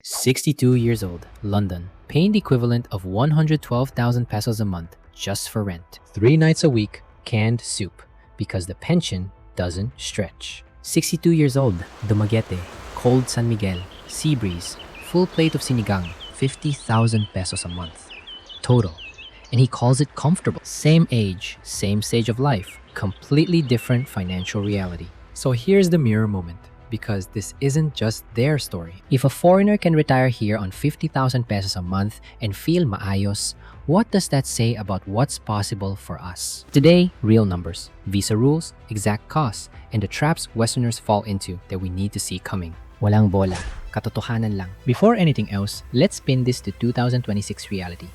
62 years old, London, paying the equivalent of 112,000 pesos a month just for rent. 3 nights a week, canned soup, because the pension doesn't stretch. 62 years old, Dumaguete, cold San Miguel, sea breeze, full plate of sinigang, 50,000 pesos a month. Total. And he calls it comfortable. Same age, same stage of life, completely different financial reality. So here's the mirror moment, because this isn't just their story. If a foreigner can retire here on 50,000 pesos a month and feel maayos, what does that say about what's possible for us? Today, real numbers, visa rules, exact costs, and the traps Westerners fall into that we need to see coming. Walang bola, katotohanan lang. Before anything else, let's spin this to 2026 reality.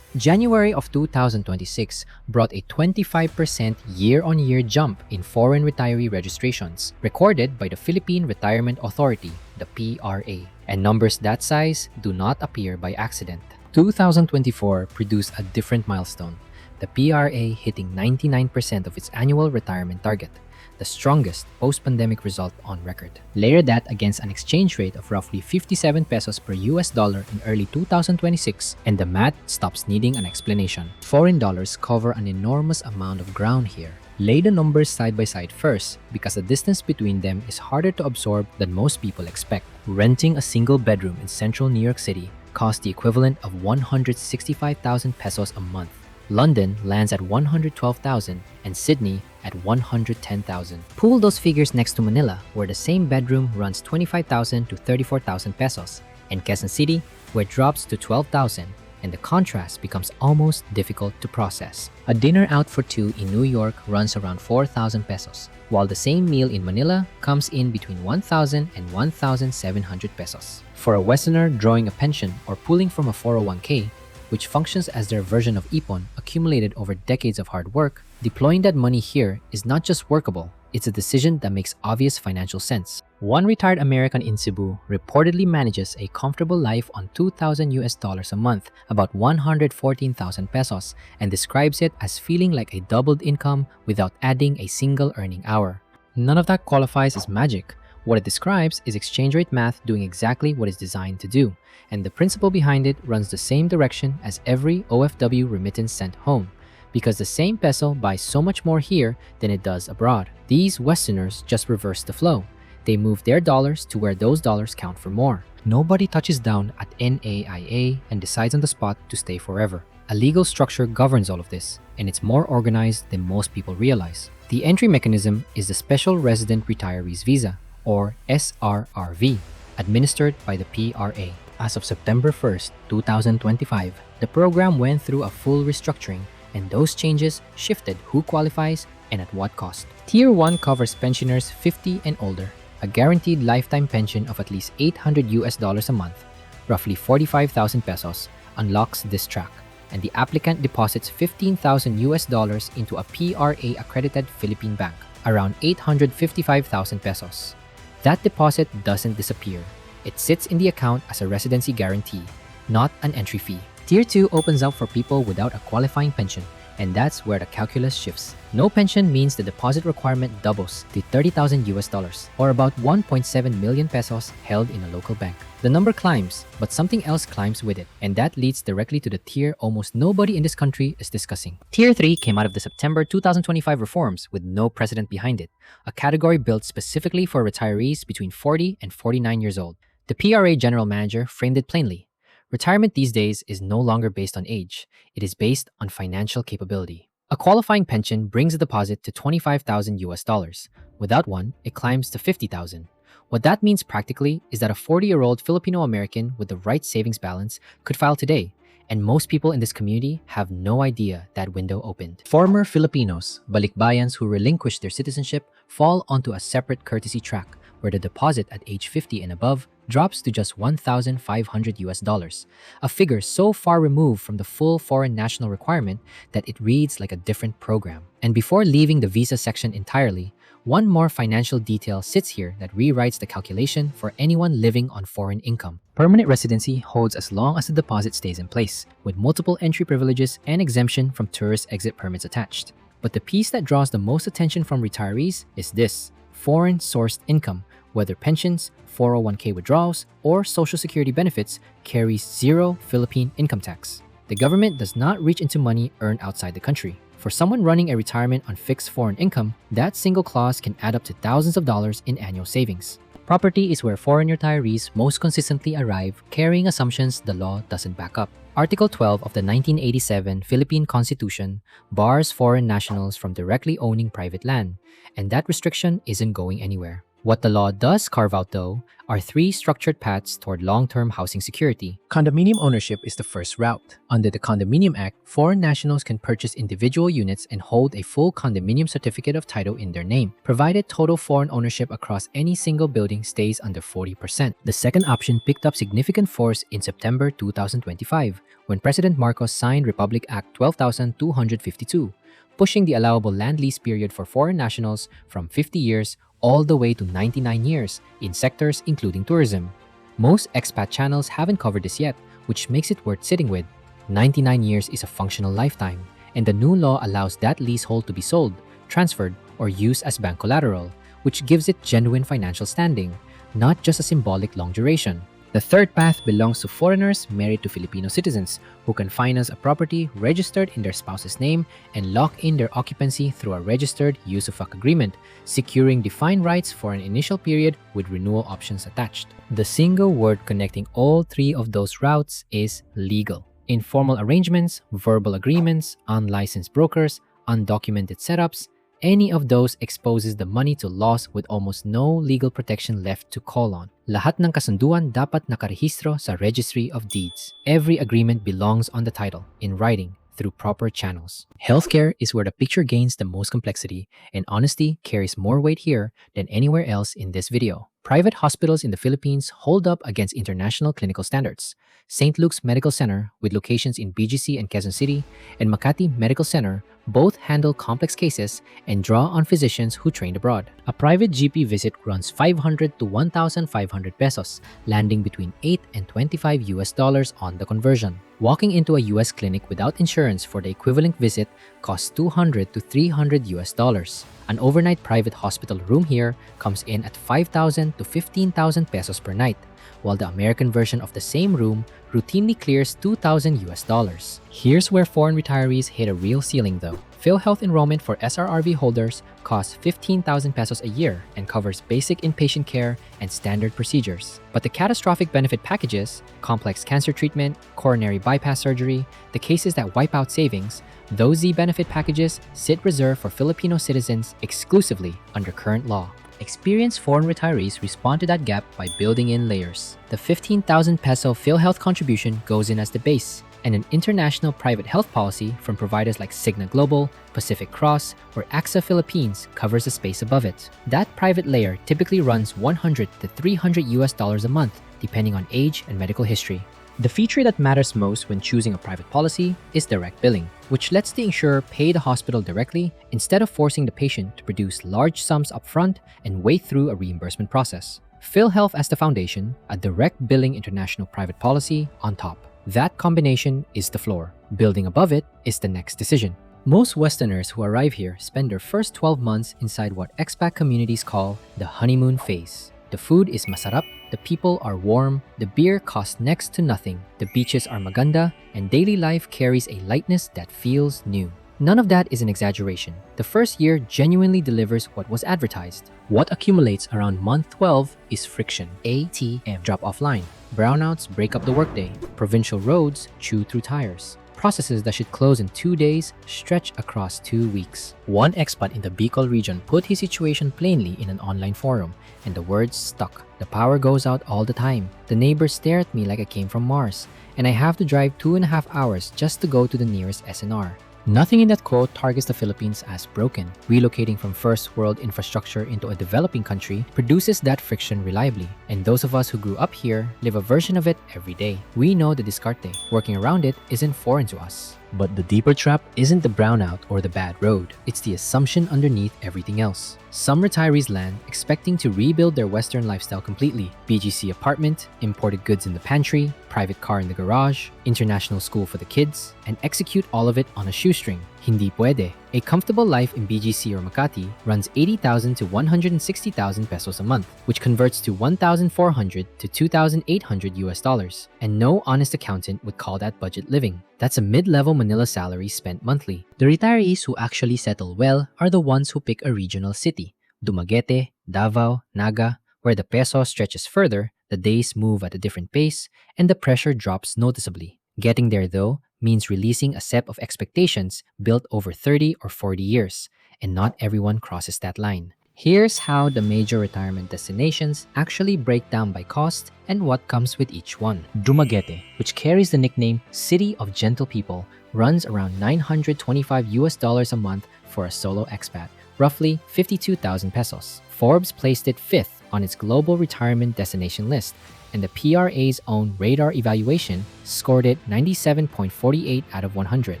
January of 2026 brought a 25% year-on-year jump in foreign retiree registrations, recorded by the Philippine Retirement Authority, the PRA. And numbers that size do not appear by accident. 2024 produced a different milestone, the PRA hitting 99% of its annual retirement target, the strongest post-pandemic result on record. Layer that against an exchange rate of roughly 57 pesos per US dollar in early 2026, and the math stops needing an explanation. Foreign dollars cover an enormous amount of ground here. Lay the numbers side by side first, because the distance between them is harder to absorb than most people expect. Renting a single bedroom in central New York City costs the equivalent of 165,000 pesos a month. London lands at 112,000 and Sydney at 110,000. Pool those figures next to Manila, where the same bedroom runs 25,000 to 34,000 pesos, and Quezon City, where it drops to 12,000, and the contrast becomes almost difficult to process. A dinner out for two in New York runs around 4,000 pesos, while the same meal in Manila comes in between 1,000 and 1,700 pesos. For a Westerner drawing a pension or pulling from a 401k, which functions as their version of ipon accumulated over decades of hard work, deploying that money here is not just workable, it's a decision that makes obvious financial sense. One retired American in Cebu reportedly manages a comfortable life on 2,000 US dollars a month, about 114,000 pesos, and describes it as feeling like a doubled income without adding a single earning hour. None of that qualifies as magic. What it describes is exchange rate math doing exactly what it's designed to do, and the principle behind it runs the same direction as every OFW remittance sent home, because the same peso buys so much more here than it does abroad. These Westerners just reverse the flow. They move their dollars to where those dollars count for more. Nobody touches down at NAIA and decides on the spot to stay forever. A legal structure governs all of this, and it's more organized than most people realize. The entry mechanism is the Special Resident Retirees Visa, or SRRV, administered by the PRA. As of September 1st, 2025, the program went through a full restructuring, and those changes shifted who qualifies and at what cost. Tier 1 covers pensioners 50 and older. A guaranteed lifetime pension of at least 800 US dollars a month, roughly 45,000 pesos, unlocks this track, and the applicant deposits 15,000 US dollars into a PRA accredited Philippine bank, around 855,000 pesos. That deposit doesn't disappear. It sits in the account as a residency guarantee, not an entry fee. Tier 2 opens up for people without a qualifying pension, and that's where the calculus shifts. No pension means the deposit requirement doubles to 30,000 US dollars, or about 1.7 million pesos held in a local bank. The number climbs, but something else climbs with it, and that leads directly to the tier almost nobody in this country is discussing. Tier 3 came out of the September 2025 reforms with no precedent behind it, a category built specifically for retirees between 40 and 49 years old. The PRA general manager framed it plainly. Retirement these days is no longer based on age. It is based on financial capability. A qualifying pension brings a deposit to 25,000 US dollars. Without one, it climbs to 50,000. What that means practically is that a 40-year-old Filipino American with the right savings balance could file today, and most people in this community have no idea that window opened. Former Filipinos, Balikbayans who relinquish their citizenship, fall onto a separate courtesy track where the deposit at age 50 and above drops to just 1,500 US dollars, a figure so far removed from the full foreign national requirement that it reads like a different program. And before leaving the visa section entirely, one more financial detail sits here that rewrites the calculation for anyone living on foreign income. Permanent residency holds as long as the deposit stays in place, with multiple entry privileges and exemption from tourist exit permits attached. But the piece that draws the most attention from retirees is this: foreign sourced income, whether pensions, 401k withdrawals, or social security benefits, carries zero Philippine income tax. The government does not reach into money earned outside the country. For someone running a retirement on fixed foreign income, that single clause can add up to thousands of dollars in annual savings. Property is where foreign retirees most consistently arrive, carrying assumptions the law doesn't back up. Article 12 of the 1987 Philippine Constitution bars foreign nationals from directly owning private land, and that restriction isn't going anywhere. What the law does carve out, though, are three structured paths toward long-term housing security. Condominium ownership is the first route. Under the Condominium Act, foreign nationals can purchase individual units and hold a full condominium certificate of title in their name, provided total foreign ownership across any single building stays under 40%. The second option picked up significant force in September 2025, when President Marcos signed Republic Act 12,252, pushing the allowable land lease period for foreign nationals from 50 years all the way to 99 years in sectors including tourism. Most expat channels haven't covered this yet, which makes it worth sitting with. 99 years is a functional lifetime, and the new law allows that leasehold to be sold, transferred, or used as bank collateral, which gives it genuine financial standing, not just a symbolic long duration. The third path belongs to foreigners married to Filipino citizens who can finance a property registered in their spouse's name and lock in their occupancy through a registered use-of-fuck agreement, securing defined rights for an initial period with renewal options attached. The single word connecting all three of those routes is legal. Informal arrangements, verbal agreements, unlicensed brokers, undocumented setups, any of those exposes the money to loss with almost no legal protection left to call on. Lahat ng kasunduan dapat nakarehistro sa Registry of Deeds. Every agreement belongs on the title, in writing, through proper channels. Healthcare is where the picture gains the most complexity, and honesty carries more weight here than anywhere else in this video. Private hospitals in the Philippines hold up against international clinical standards. St. Luke's Medical Center, with locations in BGC and Quezon City, and Makati Medical Center both handle complex cases and draw on physicians who trained abroad. A private GP visit runs 500 to 1,500 pesos, landing between 8 and 25 US dollars on the conversion. Walking into a US clinic without insurance for the equivalent visit costs 200 to 300 US dollars. An overnight private hospital room here comes in at 5,000 to 15,000 pesos per night, while the American version of the same room routinely clears 2,000 US dollars. Here's where foreign retirees hit a real ceiling though. PhilHealth enrollment for SRRV holders costs 15,000 pesos a year and covers basic inpatient care and standard procedures. But the catastrophic benefit packages, complex cancer treatment, coronary bypass surgery, the cases that wipe out savings, those Z benefit packages sit reserved for Filipino citizens exclusively under current law. Experienced foreign retirees respond to that gap by building in layers. The 15,000 peso PhilHealth contribution goes in as the base, and an international private health policy from providers like Cigna Global, Pacific Cross, or AXA Philippines covers the space above it. That private layer typically runs 100 to 300 US dollars a month, depending on age and medical history. The feature that matters most when choosing a private policy is direct billing, which lets the insurer pay the hospital directly instead of forcing the patient to produce large sums upfront and wait through a reimbursement process. PhilHealth as the foundation, a direct billing international private policy on top. That combination is the floor. Building above it is the next decision. Most Westerners who arrive here spend their first 12 months inside what expat communities call the honeymoon phase. The food is masarap, the people are warm, the beer costs next to nothing, the beaches are maganda, and daily life carries a lightness that feels new. None of that is an exaggeration. The first year genuinely delivers what was advertised. What accumulates around month 12 is friction, ATM, drop offline. Brownouts break up the workday. Provincial roads chew through tires. Processes that should close in 2 days stretch across 2 weeks. One expat in the Bicol region put his situation plainly in an online forum, and the words stuck. The power goes out all the time. The neighbors stare at me like I came from Mars, and I have to drive 2.5 hours just to go to the nearest SNR. Nothing in that quote targets the Philippines as broken. Relocating from first world infrastructure into a developing country produces that friction reliably, and those of us who grew up here live a version of it every day. We know the discarte. Working around it isn't foreign to us. But the deeper trap isn't the brownout or the bad road. It's the assumption underneath everything else. Some retirees land expecting to rebuild their Western lifestyle completely. BGC apartment, imported goods in the pantry, private car in the garage, international school for the kids, and execute all of it on a shoestring. Hindi puede. A comfortable life in BGC or Makati runs 80,000 to 160,000 pesos a month, which converts to 1,400 to 2,800 US dollars. And no honest accountant would call that budget living. That's a mid-level Manila salary spent monthly. The retirees who actually settle well are the ones who pick a regional city. Dumaguete, Davao, Naga, where the peso stretches further, the days move at a different pace, and the pressure drops noticeably. Getting there, though, means releasing a set of expectations built over 30 or 40 years, and not everyone crosses that line. Here's how the major retirement destinations actually break down by cost and what comes with each one. Dumaguete, which carries the nickname City of Gentle People, runs around 925 US dollars a month for a solo expat, roughly 52,000 pesos. Forbes placed it 5th on its global retirement destination list, and the PRA's own radar evaluation scored it 97.48 out of 100.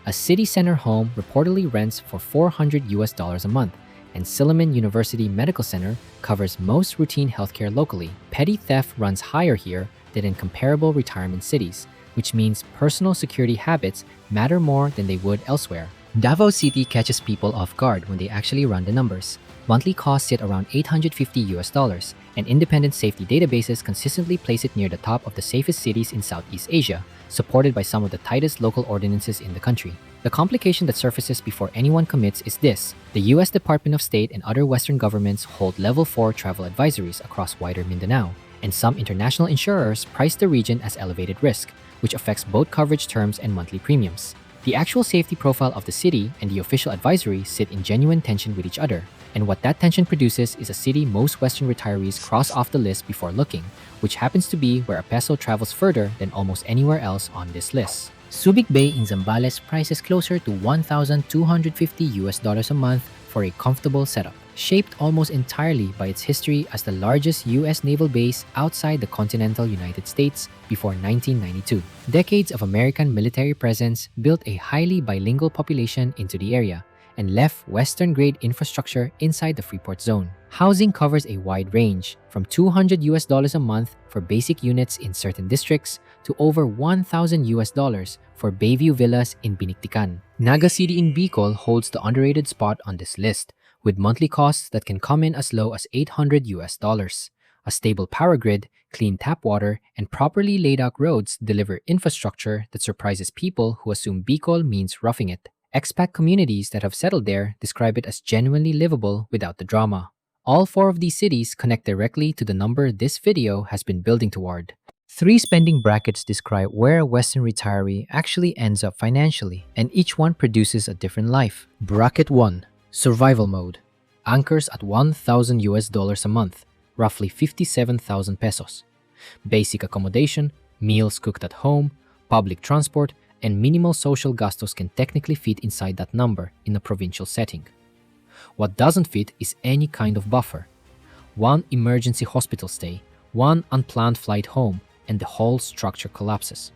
A city center home reportedly rents for 400 US dollars a month, and Silliman University Medical Center covers most routine healthcare locally. Petty theft runs higher here than in comparable retirement cities, which means personal security habits matter more than they would elsewhere. Davao City catches people off guard when they actually run the numbers. Monthly costs sit around 850 US dollars, and independent safety databases consistently place it near the top of the safest cities in Southeast Asia, supported by some of the tightest local ordinances in the country. The complication that surfaces before anyone commits is this: the US Department of State and other Western governments hold Level 4 travel advisories across wider Mindanao, and some international insurers price the region as elevated risk, which affects both coverage terms and monthly premiums. The actual safety profile of the city and the official advisory sit in genuine tension with each other, and what that tension produces is a city most Western retirees cross off the list before looking, which happens to be where a peso travels further than almost anywhere else on this list. Subic Bay in Zambales prices closer to 1,250 US dollars a month for a comfortable setup, shaped almost entirely by its history as the largest US naval base outside the continental United States before 1992. Decades of American military presence built a highly bilingual population into the area and left Western-grade infrastructure inside the Freeport zone. Housing covers a wide range, from 200 US dollars a month for basic units in certain districts to over 1,000 US dollars for Bayview villas in Biniktikan. Naga City in Bicol holds the underrated spot on this list, with monthly costs that can come in as low as 800 US dollars. A stable power grid, clean tap water, and properly laid out roads deliver infrastructure that surprises people who assume Bicol means roughing it. Expat communities that have settled there describe it as genuinely livable without the drama. All 4 of these cities connect directly to the number this video has been building toward. 3 spending brackets describe where a Western retiree actually ends up financially, and each one produces a different life. Bracket 1. Survival mode. Anchors at 1,000 US dollars a month, roughly 57,000 pesos. Basic accommodation, meals cooked at home, public transport, and minimal social gastos can technically fit inside that number in a provincial setting. What doesn't fit is any kind of buffer. 1 emergency hospital stay, 1 unplanned flight home, and the whole structure collapses.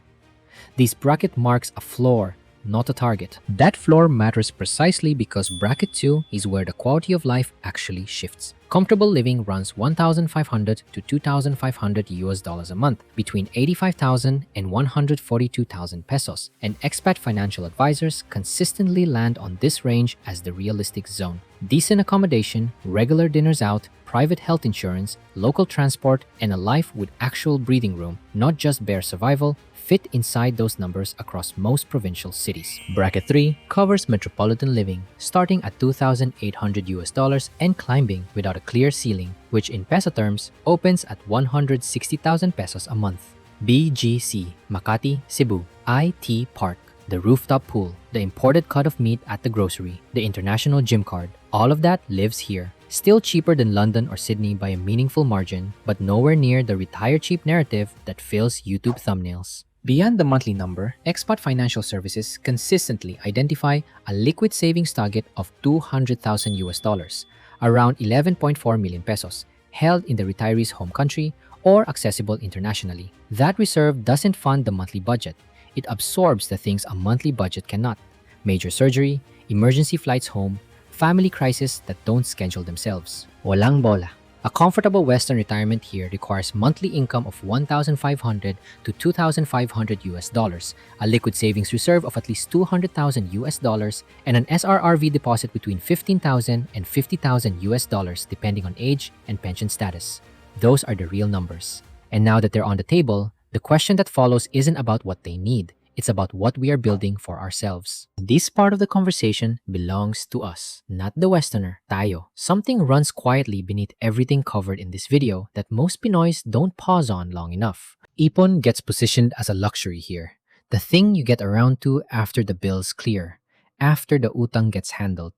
This bracket marks a floor, not a target. That floor matters precisely because bracket 2 is where the quality of life actually shifts. Comfortable living runs 1,500 to 2,500 US dollars a month, between 85,000 and 142,000 pesos, and expat financial advisors consistently land on this range as the realistic zone. Decent accommodation, regular dinners out, private health insurance, local transport, and a life with actual breathing room, not just bare survival, fit inside those numbers across most provincial cities. Bracket 3 covers metropolitan living, starting at 2,800 US dollars and climbing without a clear ceiling, which in peso terms opens at 160,000 pesos a month. BGC, Makati, Cebu, IT Park, the rooftop pool, the imported cut of meat at the grocery, the international gym card, all of that lives here. Still cheaper than London or Sydney by a meaningful margin, but nowhere near the retire cheap narrative that fills YouTube thumbnails. Beyond the monthly number, Expat Financial Services consistently identify a liquid savings target of 200,000 US dollars, around 11.4 million pesos, held in the retiree's home country or accessible internationally. That reserve doesn't fund the monthly budget. It absorbs the things a monthly budget cannot: major surgery, emergency flights home, family crises that don't schedule themselves. Walang bola. A comfortable Western retirement here requires monthly income of 1,500 to 2,500 US dollars, a liquid savings reserve of at least 200,000 US dollars, and an SRRV deposit between 15,000 and 50,000 US dollars depending on age and pension status. Those are the real numbers. And now that they're on the table, the question that follows isn't about what they need. It's about what we are building for ourselves. This part of the conversation belongs to us, not the Westerner, tayo. Something runs quietly beneath everything covered in this video that most Pinoys don't pause on long enough. Ipon gets positioned as a luxury here. The thing you get around to after the bills clear, after the utang gets handled,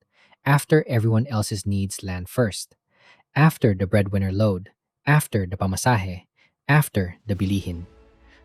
after everyone else's needs land first, after the breadwinner load, after the pamasahe, after the bilihin.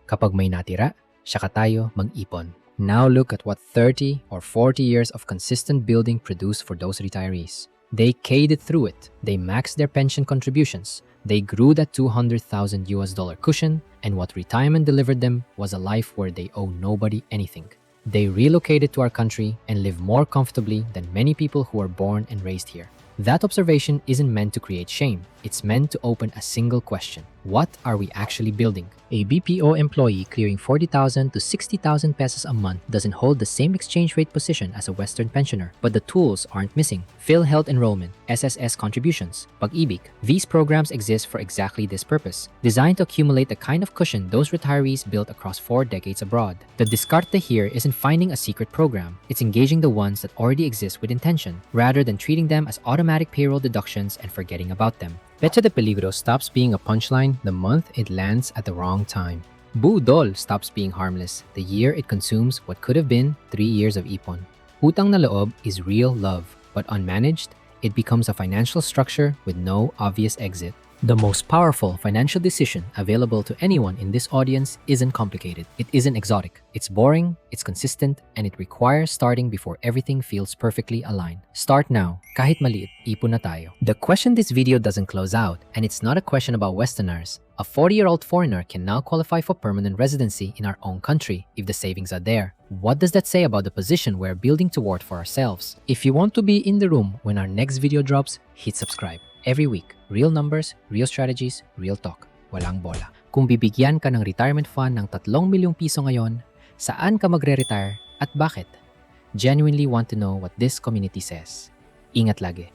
Kapag may natira, saka tayo mag-ipon. Now look at what 30 or 40 years of consistent building produced for those retirees. They caded through it. They maxed their pension contributions. They grew that 200,000 US dollar cushion, and what retirement delivered them was a life where they owe nobody anything. They relocated to our country and live more comfortably than many people who were born and raised here. That observation isn't meant to create shame. It's meant to open a single question. What are we actually building? A BPO employee clearing 40,000 to 60,000 pesos a month doesn't hold the same exchange rate position as a Western pensioner, but the tools aren't missing. PhilHealth enrollment, SSS contributions, Pag-IBIG. These programs exist for exactly this purpose, designed to accumulate the kind of cushion those retirees built across 4 decades abroad. The diskarte here isn't finding a secret program. It's engaging the ones that already exist with intention, rather than treating them as automatic payroll deductions and forgetting about them. Petsa de Peligro stops being a punchline the month it lands at the wrong time. Budol stops being harmless the year it consumes what could have been 3 years of ipon. Utang na loob is real love, but unmanaged, it becomes a financial structure with no obvious exit. The most powerful financial decision available to anyone in this audience isn't complicated. It isn't exotic. It's boring, it's consistent, and it requires starting before everything feels perfectly aligned. Start now. Kahit maliit, ipon na tayo. The question this video doesn't close out, and it's not a question about Westerners. A 40-year-old foreigner can now qualify for permanent residency in our own country if the savings are there. What does that say about the position we're building toward for ourselves? If you want to be in the room when our next video drops, hit subscribe. Every week, real numbers, real strategies, real talk. Walang bola. Kung bibigyan ka ng retirement fund ng 3 milyong piso ngayon, saan ka magre-retire at bakit? Genuinely want to know what this community says. Ingat lagi.